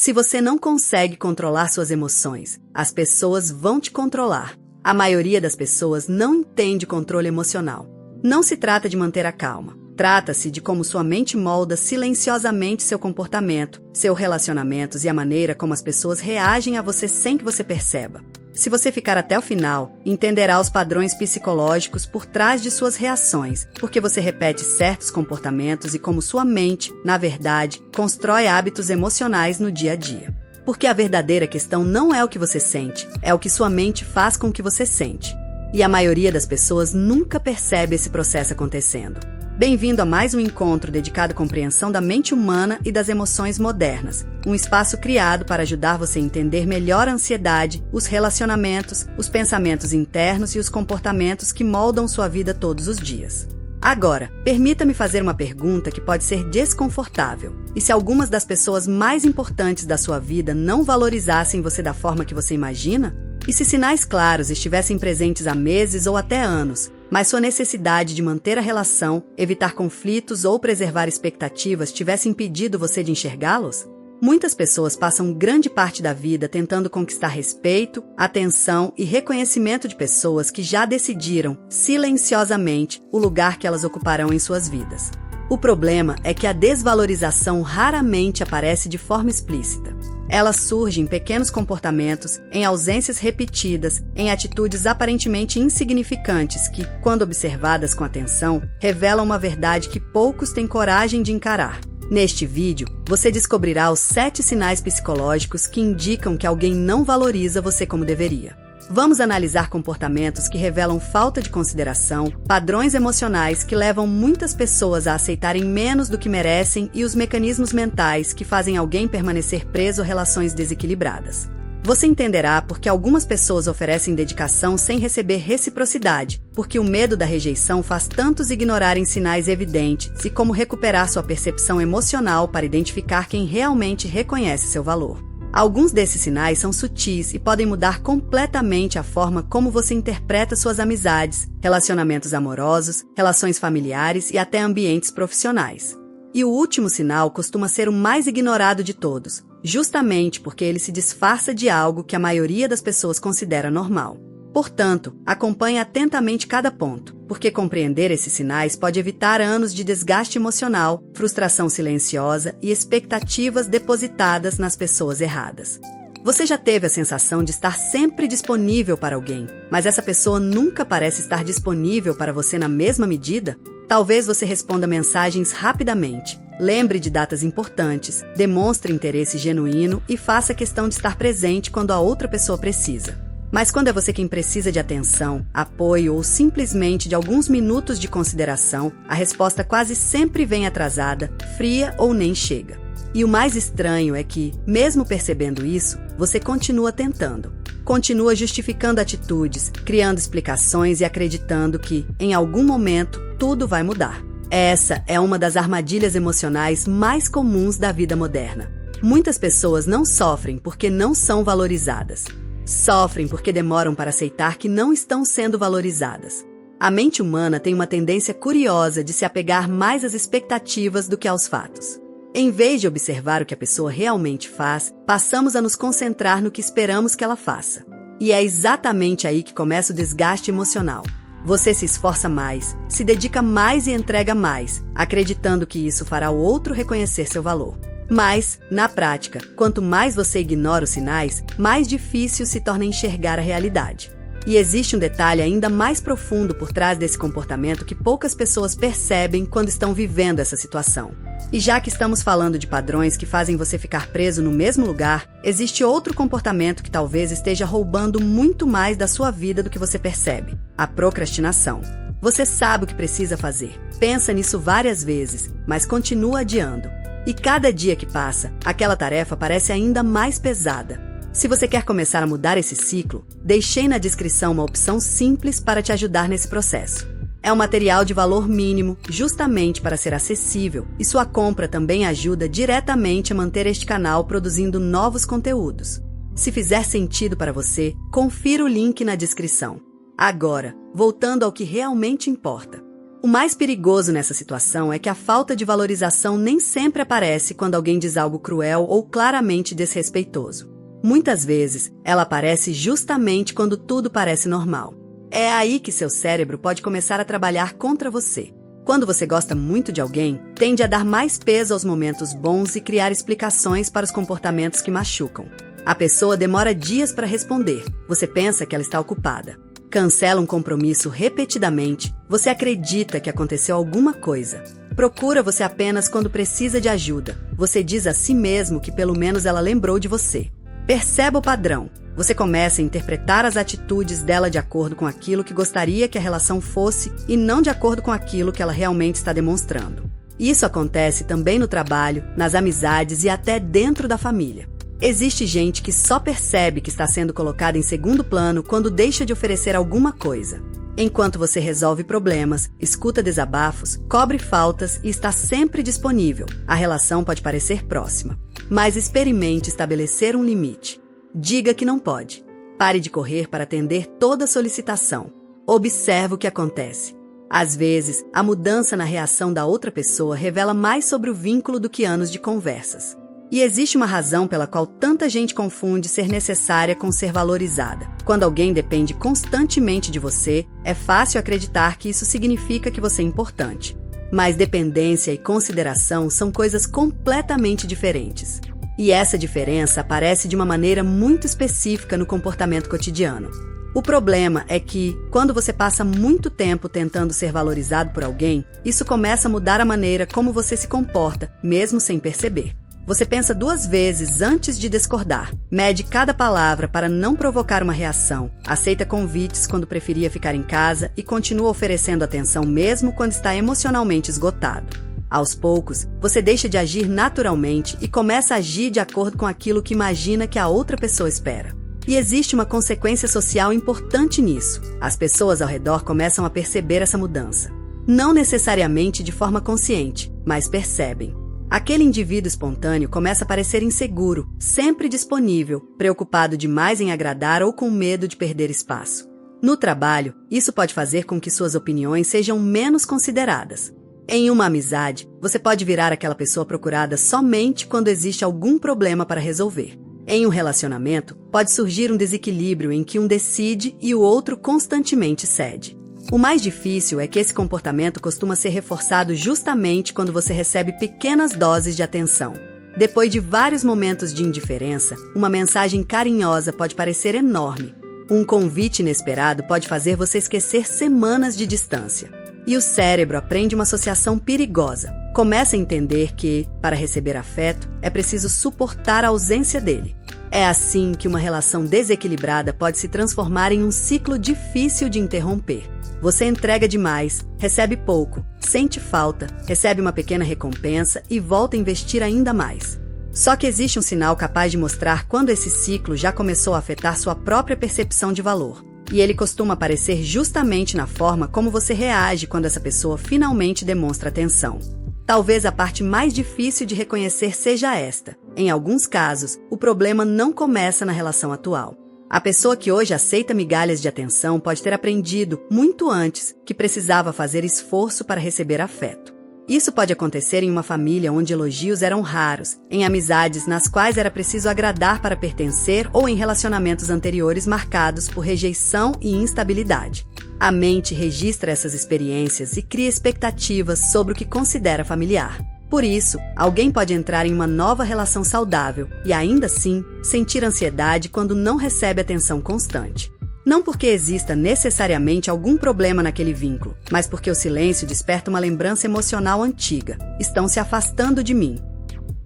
Se você não consegue controlar suas emoções, as pessoas vão te controlar. A maioria das pessoas não entende controle emocional. Não se trata de manter a calma. Trata-se de como sua mente molda silenciosamente seu comportamento, seus relacionamentos e a maneira como as pessoas reagem a você sem que você perceba. Se você ficar até o final, entenderá os padrões psicológicos por trás de suas reações, porque você repete certos comportamentos e como sua mente, na verdade, constrói hábitos emocionais no dia a dia. Porque a verdadeira questão não é o que você sente, é o que sua mente faz com o que você sente. E a maioria das pessoas nunca percebe esse processo acontecendo. Bem-vindo a mais um encontro dedicado à compreensão da mente humana e das emoções modernas, um espaço criado para ajudar você a entender melhor a ansiedade, os relacionamentos, os pensamentos internos e os comportamentos que moldam sua vida todos os dias. Agora, permita-me fazer uma pergunta que pode ser desconfortável. E se algumas das pessoas mais importantes da sua vida não valorizassem você da forma que você imagina? E se sinais claros estivessem presentes há meses ou até anos, mas sua necessidade de manter a relação, evitar conflitos ou preservar expectativas tivesse impedido você de enxergá-los? Muitas pessoas passam grande parte da vida tentando conquistar respeito, atenção e reconhecimento de pessoas que já decidiram, silenciosamente, o lugar que elas ocuparão em suas vidas. O problema é que a desvalorização raramente aparece de forma explícita. Ela surge em pequenos comportamentos, em ausências repetidas, em atitudes aparentemente insignificantes que, quando observadas com atenção, revelam uma verdade que poucos têm coragem de encarar. Neste vídeo, você descobrirá os 7 sinais psicológicos que indicam que alguém não valoriza você como deveria. Vamos analisar comportamentos que revelam falta de consideração, padrões emocionais que levam muitas pessoas a aceitarem menos do que merecem e os mecanismos mentais que fazem alguém permanecer preso a relações desequilibradas. Você entenderá porque algumas pessoas oferecem dedicação sem receber reciprocidade, porque o medo da rejeição faz tantos ignorarem sinais evidentes e como recuperar sua percepção emocional para identificar quem realmente reconhece seu valor. Alguns desses sinais são sutis e podem mudar completamente a forma como você interpreta suas amizades, relacionamentos amorosos, relações familiares e até ambientes profissionais. E o último sinal costuma ser o mais ignorado de todos, justamente porque ele se disfarça de algo que a maioria das pessoas considera normal. Portanto, acompanhe atentamente cada ponto, porque compreender esses sinais pode evitar anos de desgaste emocional, frustração silenciosa e expectativas depositadas nas pessoas erradas. Você já teve a sensação de estar sempre disponível para alguém, mas essa pessoa nunca parece estar disponível para você na mesma medida? Talvez você responda mensagens rapidamente, lembre de datas importantes, demonstre interesse genuíno e faça questão de estar presente quando a outra pessoa precisa. Mas quando é você quem precisa de atenção, apoio ou simplesmente de alguns minutos de consideração, a resposta quase sempre vem atrasada, fria ou nem chega. E o mais estranho é que, mesmo percebendo isso, você continua tentando. Continua justificando atitudes, criando explicações e acreditando que, em algum momento, tudo vai mudar. Essa é uma das armadilhas emocionais mais comuns da vida moderna. Muitas pessoas não sofrem porque não são valorizadas. Sofrem porque demoram para aceitar que não estão sendo valorizadas. A mente humana tem uma tendência curiosa de se apegar mais às expectativas do que aos fatos. Em vez de observar o que a pessoa realmente faz, passamos a nos concentrar no que esperamos que ela faça. E é exatamente aí que começa o desgaste emocional. Você se esforça mais, se dedica mais e entrega mais, acreditando que isso fará o outro reconhecer seu valor. Mas, na prática, quanto mais você ignora os sinais, mais difícil se torna enxergar a realidade. E existe um detalhe ainda mais profundo por trás desse comportamento que poucas pessoas percebem quando estão vivendo essa situação. E já que estamos falando de padrões que fazem você ficar preso no mesmo lugar, existe outro comportamento que talvez esteja roubando muito mais da sua vida do que você percebe: a procrastinação. Você sabe o que precisa fazer, pensa nisso várias vezes, mas continua adiando. E cada dia que passa, aquela tarefa parece ainda mais pesada. Se você quer começar a mudar esse ciclo, deixei na descrição uma opção simples para te ajudar nesse processo. É um material de valor mínimo, justamente para ser acessível, e sua compra também ajuda diretamente a manter este canal produzindo novos conteúdos. Se fizer sentido para você, confira o link na descrição. Agora, voltando ao que realmente importa. O mais perigoso nessa situação é que a falta de valorização nem sempre aparece quando alguém diz algo cruel ou claramente desrespeitoso. Muitas vezes, ela aparece justamente quando tudo parece normal. É aí que seu cérebro pode começar a trabalhar contra você. Quando você gosta muito de alguém, tende a dar mais peso aos momentos bons e criar explicações para os comportamentos que machucam. A pessoa demora dias para responder. Você pensa que ela está ocupada. Cancela um compromisso repetidamente. Você acredita que aconteceu alguma coisa. Procura você apenas quando precisa de ajuda. Você diz a si mesmo que pelo menos ela lembrou de você. Perceba o padrão. Você começa a interpretar as atitudes dela de acordo com aquilo que gostaria que a relação fosse e não de acordo com aquilo que ela realmente está demonstrando. Isso acontece também no trabalho, nas amizades e até dentro da família. Existe gente que só percebe que está sendo colocada em segundo plano quando deixa de oferecer alguma coisa. Enquanto você resolve problemas, escuta desabafos, cobre faltas e está sempre disponível, a relação pode parecer próxima. Mas experimente estabelecer um limite. Diga que não pode. Pare de correr para atender toda solicitação. Observe o que acontece. Às vezes, a mudança na reação da outra pessoa revela mais sobre o vínculo do que anos de conversas. E existe uma razão pela qual tanta gente confunde ser necessária com ser valorizada. Quando alguém depende constantemente de você, é fácil acreditar que isso significa que você é importante. Mas dependência e consideração são coisas completamente diferentes. E essa diferença aparece de uma maneira muito específica no comportamento cotidiano. O problema é que, quando você passa muito tempo tentando ser valorizado por alguém, isso começa a mudar a maneira como você se comporta, mesmo sem perceber. Você pensa 2 vezes antes de discordar, mede cada palavra para não provocar uma reação, aceita convites quando preferia ficar em casa e continua oferecendo atenção mesmo quando está emocionalmente esgotado. Aos poucos, você deixa de agir naturalmente e começa a agir de acordo com aquilo que imagina que a outra pessoa espera. E existe uma consequência social importante nisso. As pessoas ao redor começam a perceber essa mudança. Não necessariamente de forma consciente, mas percebem. Aquele indivíduo espontâneo começa a parecer inseguro, sempre disponível, preocupado demais em agradar ou com medo de perder espaço. No trabalho, isso pode fazer com que suas opiniões sejam menos consideradas. Em uma amizade, você pode virar aquela pessoa procurada somente quando existe algum problema para resolver. Em um relacionamento, pode surgir um desequilíbrio em que um decide e o outro constantemente cede. O mais difícil é que esse comportamento costuma ser reforçado justamente quando você recebe pequenas doses de atenção. Depois de vários momentos de indiferença, uma mensagem carinhosa pode parecer enorme. Um convite inesperado pode fazer você esquecer semanas de distância. E o cérebro aprende uma associação perigosa. Começa a entender que, para receber afeto, é preciso suportar a ausência dele. É assim que uma relação desequilibrada pode se transformar em um ciclo difícil de interromper. Você entrega demais, recebe pouco, sente falta, recebe uma pequena recompensa e volta a investir ainda mais. Só que existe um sinal capaz de mostrar quando esse ciclo já começou a afetar sua própria percepção de valor. E ele costuma aparecer justamente na forma como você reage quando essa pessoa finalmente demonstra atenção. Talvez a parte mais difícil de reconhecer seja esta. Em alguns casos, o problema não começa na relação atual. A pessoa que hoje aceita migalhas de atenção pode ter aprendido, muito antes, que precisava fazer esforço para receber afeto. Isso pode acontecer em uma família onde elogios eram raros, em amizades nas quais era preciso agradar para pertencer ou em relacionamentos anteriores marcados por rejeição e instabilidade. A mente registra essas experiências e cria expectativas sobre o que considera familiar. Por isso, alguém pode entrar em uma nova relação saudável e, ainda assim, sentir ansiedade quando não recebe atenção constante. Não porque exista necessariamente algum problema naquele vínculo, mas porque o silêncio desperta uma lembrança emocional antiga. Estão se afastando de mim.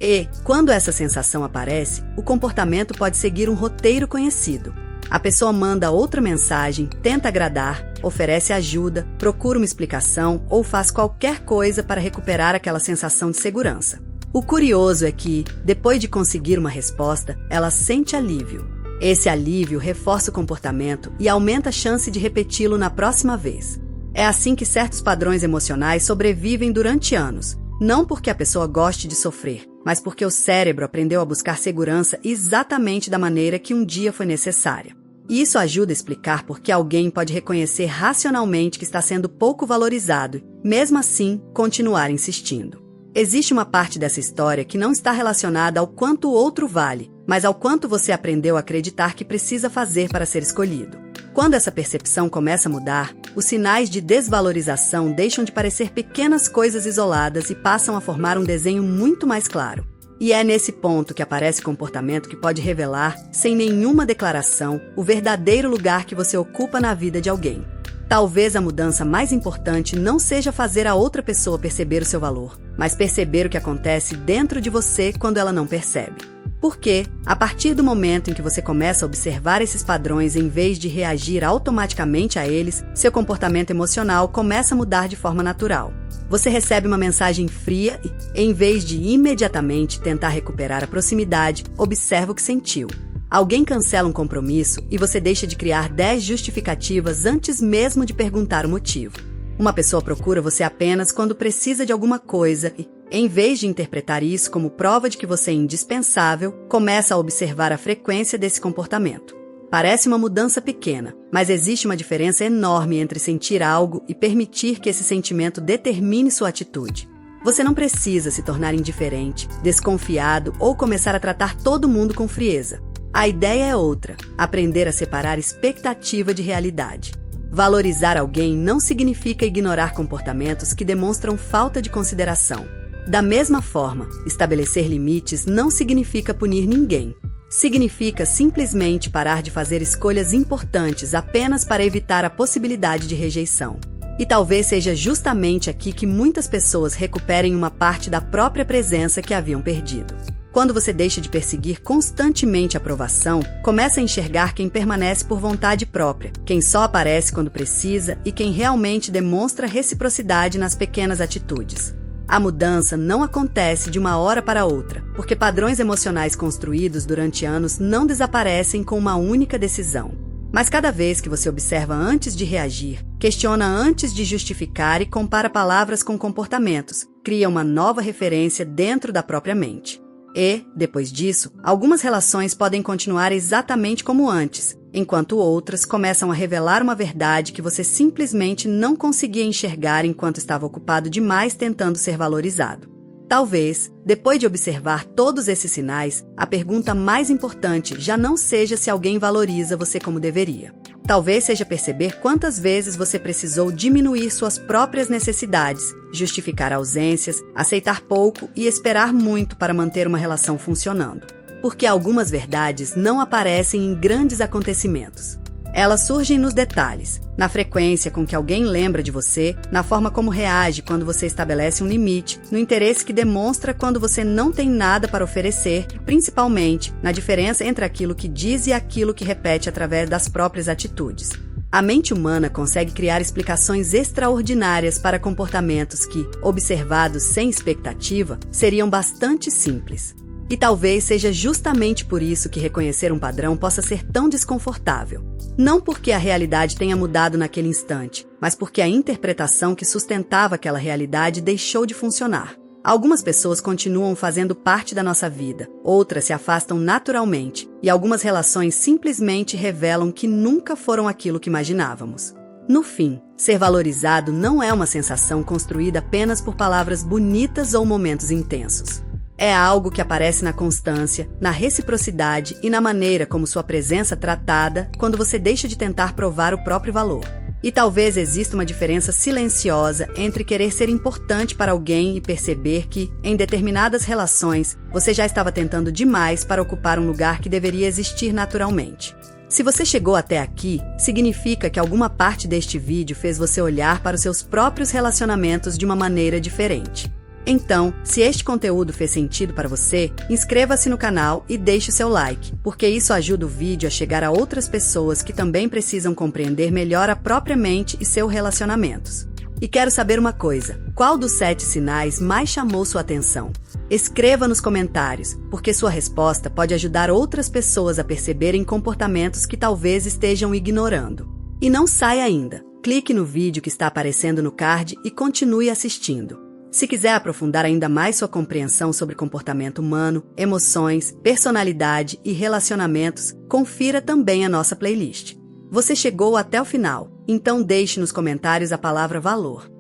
E, quando essa sensação aparece, o comportamento pode seguir um roteiro conhecido. A pessoa manda outra mensagem, tenta agradar, oferece ajuda, procura uma explicação ou faz qualquer coisa para recuperar aquela sensação de segurança. O curioso é que, depois de conseguir uma resposta, ela sente alívio. Esse alívio reforça o comportamento e aumenta a chance de repeti-lo na próxima vez. É assim que certos padrões emocionais sobrevivem durante anos, não porque a pessoa goste de sofrer, mas porque o cérebro aprendeu a buscar segurança exatamente da maneira que um dia foi necessária. E isso ajuda a explicar por que alguém pode reconhecer racionalmente que está sendo pouco valorizado, mesmo assim, continuar insistindo. Existe uma parte dessa história que não está relacionada ao quanto o outro vale, mas ao quanto você aprendeu a acreditar que precisa fazer para ser escolhido. Quando essa percepção começa a mudar, os sinais de desvalorização deixam de parecer pequenas coisas isoladas e passam a formar um desenho muito mais claro. E é nesse ponto que aparece comportamento que pode revelar, sem nenhuma declaração, o verdadeiro lugar que você ocupa na vida de alguém. Talvez a mudança mais importante não seja fazer a outra pessoa perceber o seu valor, mas perceber o que acontece dentro de você quando ela não percebe. Porque, a partir do momento em que você começa a observar esses padrões em vez de reagir automaticamente a eles, seu comportamento emocional começa a mudar de forma natural. Você recebe uma mensagem fria e, em vez de imediatamente tentar recuperar a proximidade, observa o que sentiu. Alguém cancela um compromisso e você deixa de criar 10 justificativas antes mesmo de perguntar o motivo. Uma pessoa procura você apenas quando precisa de alguma coisa e, em vez de interpretar isso como prova de que você é indispensável, começa a observar a frequência desse comportamento. Parece uma mudança pequena, mas existe uma diferença enorme entre sentir algo e permitir que esse sentimento determine sua atitude. Você não precisa se tornar indiferente, desconfiado ou começar a tratar todo mundo com frieza. A ideia é outra: aprender a separar expectativa de realidade. Valorizar alguém não significa ignorar comportamentos que demonstram falta de consideração. Da mesma forma, estabelecer limites não significa punir ninguém. Significa simplesmente parar de fazer escolhas importantes apenas para evitar a possibilidade de rejeição. E talvez seja justamente aqui que muitas pessoas recuperem uma parte da própria presença que haviam perdido. Quando você deixa de perseguir constantemente a aprovação, começa a enxergar quem permanece por vontade própria, quem só aparece quando precisa e quem realmente demonstra reciprocidade nas pequenas atitudes. A mudança não acontece de uma hora para outra, porque padrões emocionais construídos durante anos não desaparecem com uma única decisão. Mas cada vez que você observa antes de reagir, questiona antes de justificar e compara palavras com comportamentos, cria uma nova referência dentro da própria mente. E, depois disso, algumas relações podem continuar exatamente como antes, enquanto outras começam a revelar uma verdade que você simplesmente não conseguia enxergar enquanto estava ocupado demais tentando ser valorizado. Talvez, depois de observar todos esses sinais, a pergunta mais importante já não seja se alguém valoriza você como deveria. Talvez seja perceber quantas vezes você precisou diminuir suas próprias necessidades, justificar ausências, aceitar pouco e esperar muito para manter uma relação funcionando. Porque algumas verdades não aparecem em grandes acontecimentos. Elas surgem nos detalhes, na frequência com que alguém lembra de você, na forma como reage quando você estabelece um limite, no interesse que demonstra quando você não tem nada para oferecer e, principalmente, na diferença entre aquilo que diz e aquilo que repete através das próprias atitudes. A mente humana consegue criar explicações extraordinárias para comportamentos que, observados sem expectativa, seriam bastante simples. E talvez seja justamente por isso que reconhecer um padrão possa ser tão desconfortável. Não porque a realidade tenha mudado naquele instante, mas porque a interpretação que sustentava aquela realidade deixou de funcionar. Algumas pessoas continuam fazendo parte da nossa vida, outras se afastam naturalmente, e algumas relações simplesmente revelam que nunca foram aquilo que imaginávamos. No fim, ser valorizado não é uma sensação construída apenas por palavras bonitas ou momentos intensos. É algo que aparece na constância, na reciprocidade e na maneira como sua presença é tratada quando você deixa de tentar provar o próprio valor. E talvez exista uma diferença silenciosa entre querer ser importante para alguém e perceber que, em determinadas relações, você já estava tentando demais para ocupar um lugar que deveria existir naturalmente. Se você chegou até aqui, significa que alguma parte deste vídeo fez você olhar para os seus próprios relacionamentos de uma maneira diferente. Então, se este conteúdo fez sentido para você, inscreva-se no canal e deixe o seu like, porque isso ajuda o vídeo a chegar a outras pessoas que também precisam compreender melhor a própria mente e seus relacionamentos. E quero saber uma coisa: qual dos 7 sinais mais chamou sua atenção? Escreva nos comentários, porque sua resposta pode ajudar outras pessoas a perceberem comportamentos que talvez estejam ignorando. E não saia ainda. Clique no vídeo que está aparecendo no card e continue assistindo. Se quiser aprofundar ainda mais sua compreensão sobre comportamento humano, emoções, personalidade e relacionamentos, confira também a nossa playlist. Você chegou até o final, então deixe nos comentários a palavra valor.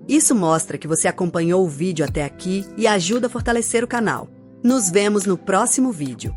Isso mostra que você acompanhou o vídeo até aqui e ajuda a fortalecer o canal. Nos vemos no próximo vídeo.